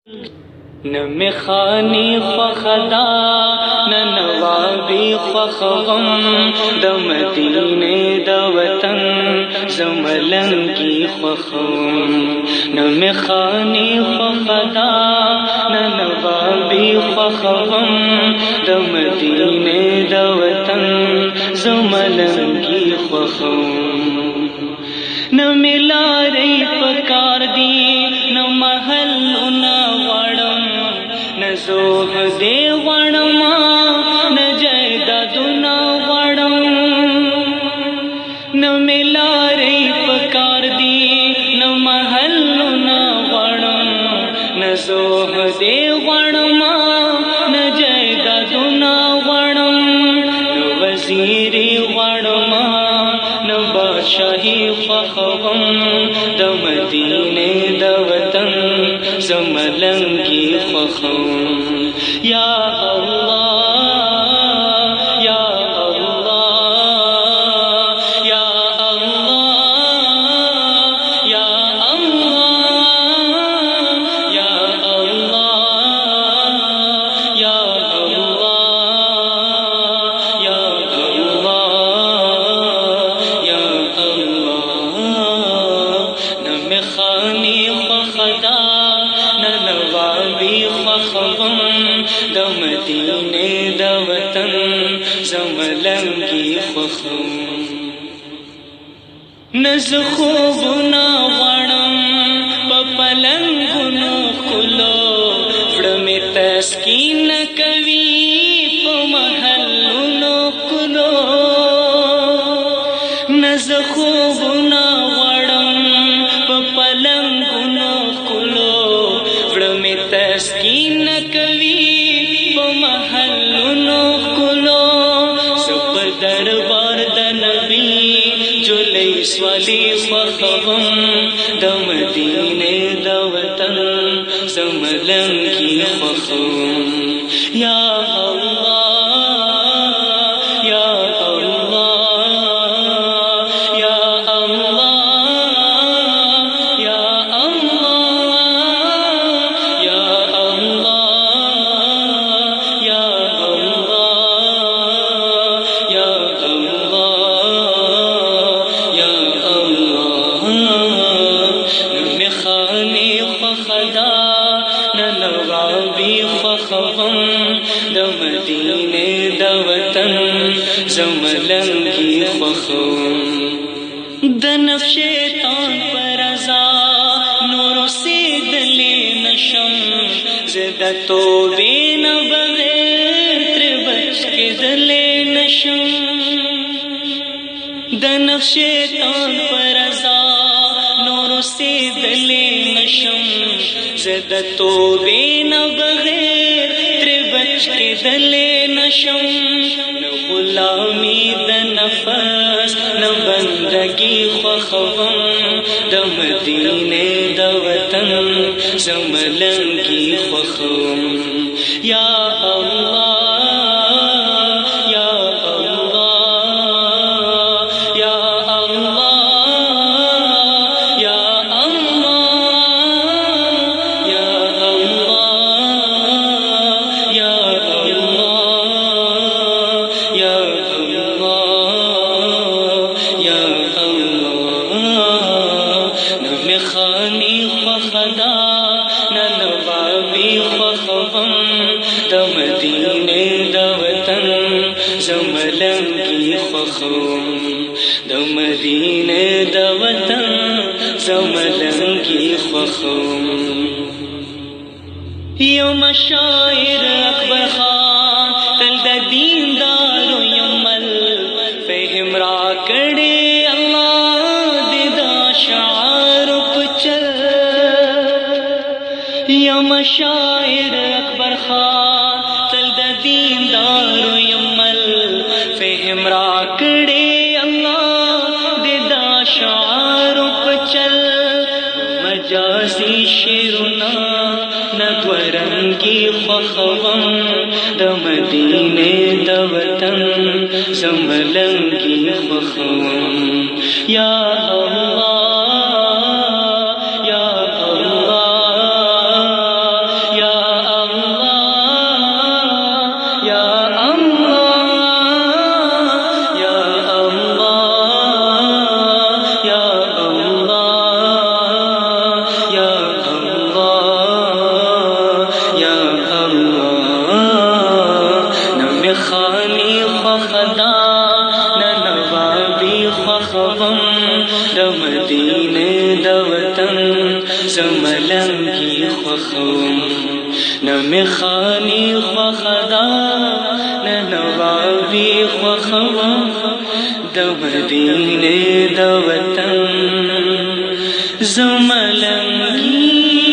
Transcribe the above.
न मेखानी ख्वखदा न नवाबी ख्वखगम द मदीने द वतन ज़मलंगी ख्वखम। न मेखानी ख्वखदा न नवाबी ख्वखगम द मदीने द वतन ज़मलंगी ख्वखम। न मिला रही पकार दी न महल न वड़म न जोह दे वड़मा न जायदाद न वड़म। न मिला रही पकार दी न महल न वड़म न जोह दे वड़मा न जायदाद न वड़म। न वजीरी वड़मा न बादशाही ख्वखगम द मदीने द वतन ज़मलंगी ख्वखम। या अल्लाह या अल्लाह या अल्लाह या अल्लाह या अल्लाह या अल्लाह या अल्लाह या अल्लाह। न मेखानी ख्वखदा न नवाबी ख्वखगम द मदीने द वतन ज़मलंगी ख्वखम। न ज़खूब न वड़म प पलंग न खुलो वड़मे तस्कीन कवी प महल न खुलो। न ज़खूब न वड़म प पलंग न खुलो वड़मे तस्कीन कवी प महल न खुलो। सब दरबार द नबी जुलैस वाली ख्वखगम द मदीने द वतन ज़मलंगी ख्वखम। या अल्लाह या अल्लाह या अल्लाह या अल्लाह या अल्लाह या अल्लाह या अल्लाह या अल्लाह। न मेखानी ख्वखदा न नवाबी ख्वखगम द मदीने द वतन ज़मलंगी ख्वखम। द नफ्शे तान पर अज़ा नूर से दले नशम ज़िदा तो बेन बगैर त्रे बच के दले नशम। द नफ्शे तान पर अज़ा नूर से दले नशम ज़िदा तो बेन बगैर त्रे बच के दले नशम। न गुलामी द नफस न बंदगी ख्वखगम द मदीने द वतन ज़मलंगी ख्वखम। या अल्लाह या अल्लाह या अल्लाह या अल्लाह या अल्लाह या अल्लाह या अल्लाह या अल्लाह। न मेखानी ख्वखदा न नवाबी ख्वखगम द मदीने द वतन ज़मलंगी ख्वखम। द मदीने द वतन ज़मलंगी ख्वखम। यो मशाइर अकबर खान तल द दीनदारो यमल फहम रा कड़े अल्लाह दिदा शार चल। यो मशाइर अकबर खान तल द दीनदारो यमल फहम रा कड़े अल्लाह दिदा शार चल। मजाजी शेरुना न द्वरंगी ख्वखगम द मदीने द वतन ज़मलंगी ख्वखम। या अल्लाह या अल्लाह زملنگی خوخم نمیخانی خوخدا ننوابی خوخم دو مدینه دو وطن زملنگی